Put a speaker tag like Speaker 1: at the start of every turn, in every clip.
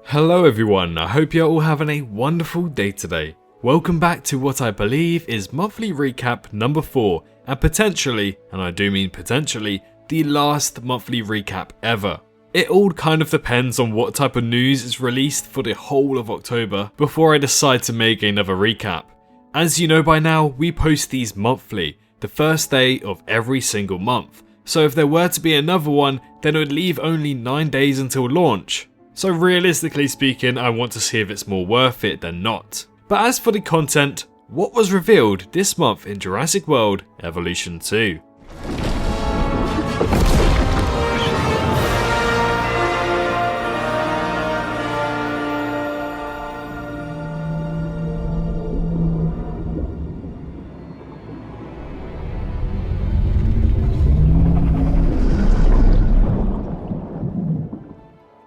Speaker 1: Hello everyone, I hope you're all having a wonderful day today. Welcome back to what I believe is monthly recap number 4 and potentially, and I do mean potentially, the last monthly recap ever. It all kind of depends on what type of news is released for the whole of October before I decide to make another recap. As you know by now, we post these monthly, the first day of every single month. So if there were to be another one, then it would leave only 9 days until launch. So realistically speaking, I want to see if it's more worth it than not. But as for the content, what was revealed this month in Jurassic World Evolution 2?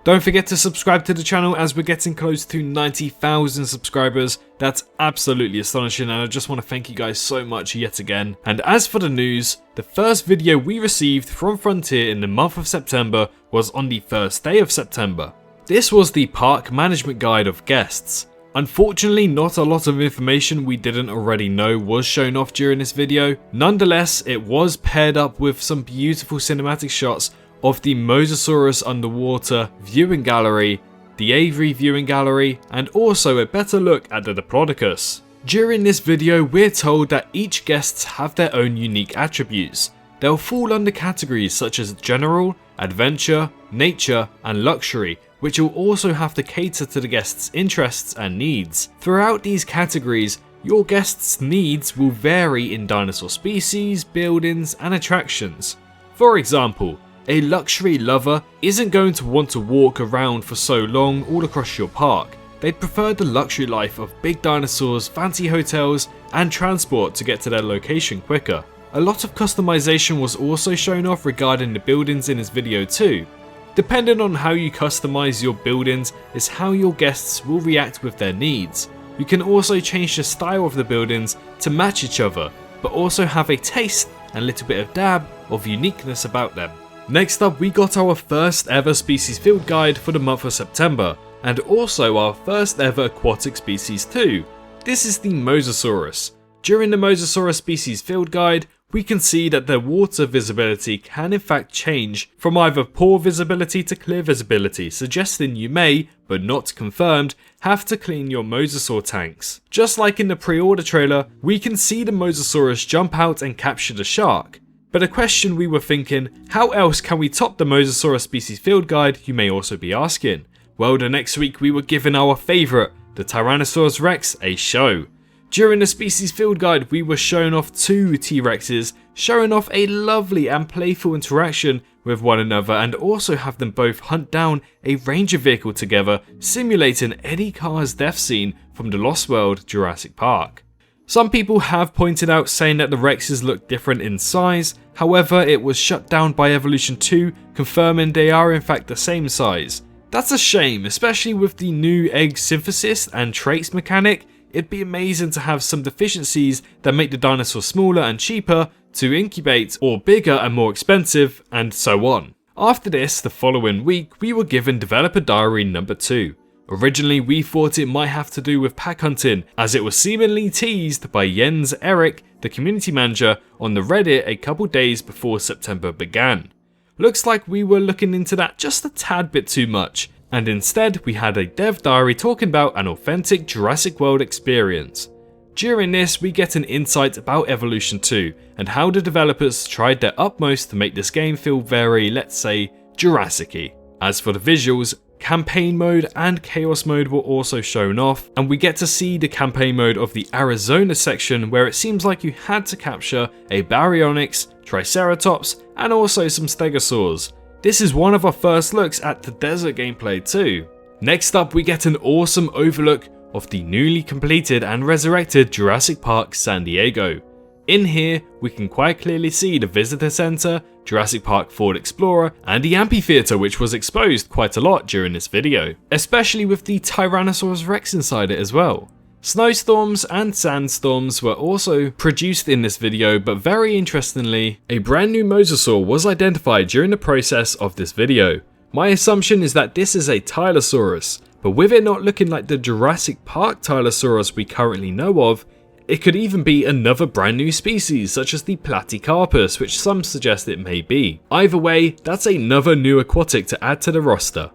Speaker 1: Don't forget to subscribe to the channel as we're getting close to 90,000 subscribers. That's absolutely astonishing and I just want to thank you guys so much yet again. And as for the news, the first video we received from Frontier in the month of September was on the first day of September. This was the park management guide of guests. Unfortunately, not a lot of information we didn't already know was shown off during this video. Nonetheless, it was paired up with some beautiful cinematic shots of the Mosasaurus underwater viewing gallery, the Avery viewing gallery, and also a better look at the Diplodocus. During this video, we're told that each guests have their own unique attributes. They'll fall under categories such as general, adventure, nature, and luxury, which will also have to cater to the guests' interests and needs. Throughout these categories, your guests' needs will vary in dinosaur species, buildings, and attractions. For example, a luxury lover isn't going to want to walk around for so long all across your park. They'd prefer the luxury life of big dinosaurs, fancy hotels, and transport to get to their location quicker. A lot of customization was also shown off regarding the buildings in this video too. Depending on how you customize your buildings is how your guests will react with their needs. You can also change the style of the buildings to match each other, but also have a taste and a little bit of dab of uniqueness about them. Next up, we got our first ever species field guide for the month of September, and also our first ever aquatic species too. This is the Mosasaurus. During the Mosasaurus species field guide, we can see that their water visibility can in fact change from either poor visibility to clear visibility, suggesting you may, but not confirmed, have to clean your Mosasaur tanks. Just like in the pre-order trailer, we can see the Mosasaurus jump out and capture the shark. But a question we were thinking, how else can we top the Mosasaurus species field guide, you may also be asking? Well, the next week we were given our favourite, the Tyrannosaurus Rex, a show. During the species field guide we were shown off 2 T-Rexes, showing off a lovely and playful interaction with one another and also have them both hunt down a ranger vehicle together, simulating Eddie Carr's death scene from the Lost World Jurassic Park. Some people have pointed out saying that the Rexes look different in size, however it was shut down by Evolution 2, confirming they are in fact the same size. That's a shame, especially with the new egg synthesis and traits mechanic. It'd be amazing to have some deficiencies that make the dinosaur smaller and cheaper to incubate, or bigger and more expensive, and so on. After this, the following week, we were given Developer Diary number 2. Originally, we thought it might have to do with pack hunting, as it was seemingly teased by Jens Erik, the community manager, on the Reddit a couple days before September began. Looks like we were looking into that just a tad bit too much, and instead we had a dev diary talking about an authentic Jurassic World experience. During this, we get an insight about Evolution 2, and how the developers tried their utmost to make this game feel very, let's say, Jurassic-y. As for the visuals, campaign mode and chaos mode were also shown off, and we get to see the campaign mode of the Arizona section where it seems like you had to capture a Baryonyx, Triceratops, and also some Stegosaurs. This is one of our first looks at the desert gameplay too. Next up, we get an awesome overlook of the newly completed and resurrected Jurassic Park San Diego. In here, we can quite clearly see the visitor center, Jurassic Park Ford Explorer, and the amphitheater, which was exposed quite a lot during this video, especially with the Tyrannosaurus Rex inside it as well. Snowstorms and sandstorms were also produced in this video, but very interestingly, a brand new mosasaur was identified during the process of this video. My assumption is that this is a Tylosaurus, But with it not looking like the Jurassic Park Tylosaurus we currently know of, it could even be another brand new species such as the Platycarpus, which some suggest it may be. Either way, that's another new aquatic to add to the roster.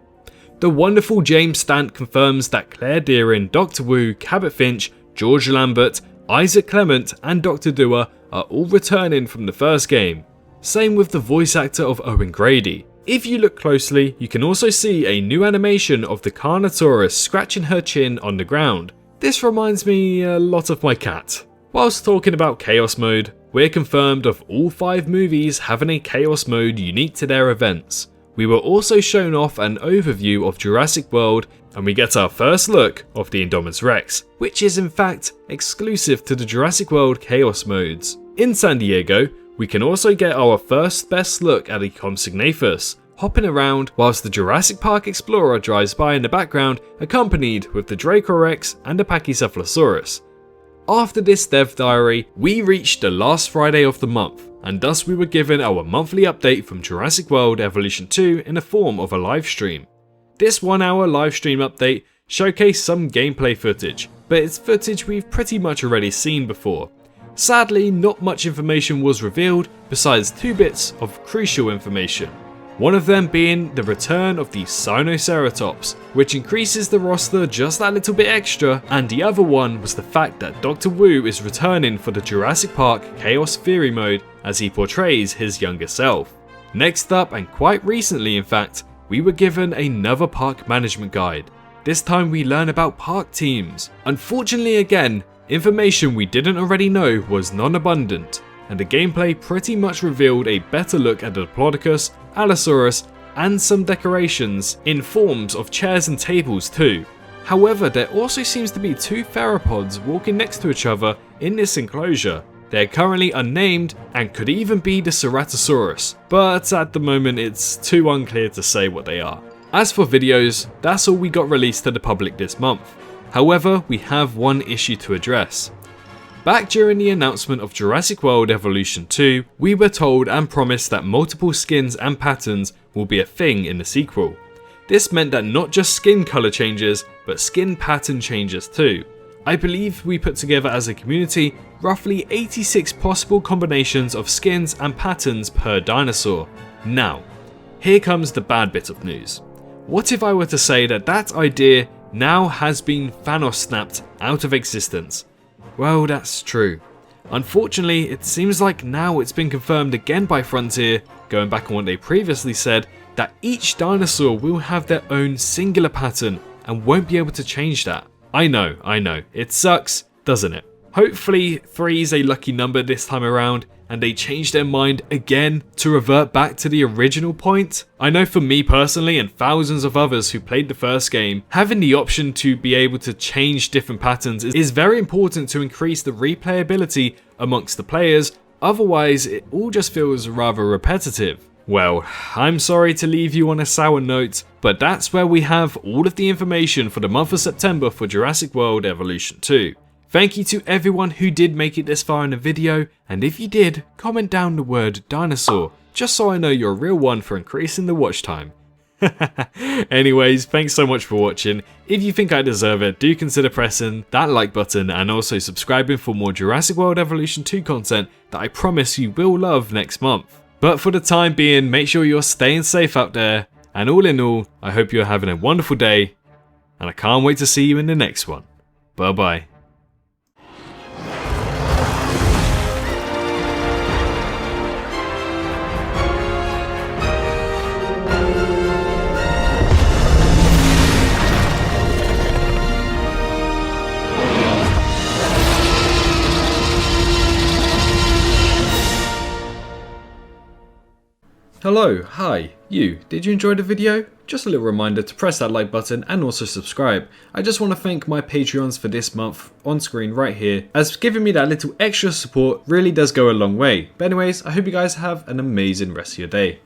Speaker 1: The wonderful James Stant confirms that Claire Dearin, Dr. Wu, Cabot Finch, George Lambert, Isaac Clement and Dr. Dua are all returning from the first game. Same with the voice actor of Owen Grady. If you look closely, you can also see a new animation of the Carnotaurus scratching her chin on the ground. This reminds me a lot of my cat. Whilst talking about Chaos Mode, we're confirmed of all 5 movies having a Chaos Mode unique to their events. We were also shown off an overview of Jurassic World, and we get our first look of the Indominus Rex, which is in fact exclusive to the Jurassic World Chaos Modes. In San Diego, we can also get our first best look at the Compsognathus, hopping around whilst the Jurassic Park Explorer drives by in the background, accompanied with the Dracorex and the Pachycephalosaurus. After this dev diary, we reached the last Friday of the month, and thus we were given our monthly update from Jurassic World Evolution 2 in the form of a live stream. This 1-hour live stream update showcased some gameplay footage, but it's footage we've pretty much already seen before. Sadly, not much information was revealed besides 2 bits of crucial information. One of them being the return of the Sinoceratops, which increases the roster just that little bit extra, and the other one was the fact that Dr. Wu is returning for the Jurassic Park Chaos Theory mode as he portrays his younger self. Next up, and quite recently in fact, we were given another park management guide. This time we learn about park teams. Unfortunately again, information we didn't already know was non-abundant, and the gameplay pretty much revealed a better look at the Diplodocus, Allosaurus, and some decorations in forms of chairs and tables too. However, there also seems to be 2 theropods walking next to each other in this enclosure. They're currently unnamed and could even be the Ceratosaurus, but at the moment it's too unclear to say what they are. As for videos, that's all we got released to the public this month. However, we have one issue to address. Back during the announcement of Jurassic World Evolution 2, we were told and promised that multiple skins and patterns will be a thing in the sequel. This meant that not just skin colour changes, but skin pattern changes too. I believe we put together as a community roughly 86 possible combinations of skins and patterns per dinosaur. Now, here comes the bad bit of news. What if I were to say that that idea now has been Thanos snapped out of existence? Well, that's true. Unfortunately, it seems like now it's been confirmed again by Frontier, going back on what they previously said, that each dinosaur will have their own singular pattern and won't be able to change that. I know, it sucks, doesn't it? Hopefully 3 is a lucky number this time around and they change their mind again to revert back to the original point. I know for me personally and thousands of others who played the first game, having the option to be able to change different patterns is very important to increase the replayability amongst the players, otherwise it all just feels rather repetitive. Well, I'm sorry to leave you on a sour note, but that's where we have all of the information for the month of September for Jurassic World Evolution 2. Thank you to everyone who did make it this far in the video, and if you did, comment down the word dinosaur, just so I know you're a real one for increasing the watch time. Anyways, thanks so much for watching. If you think I deserve it, do consider pressing that like button and also subscribing for more Jurassic World Evolution 2 content that I promise you will love next month. But for the time being, make sure you're staying safe out there, and all in all, I hope you're having a wonderful day, and I can't wait to see you in the next one. Bye bye. Hello, hi, you, did you enjoy the video? Just a little reminder to press that like button and also subscribe. I just want to thank my Patreons for this month on screen right here, as giving me that little extra support really does go a long way. But anyways, I hope you guys have an amazing rest of your day.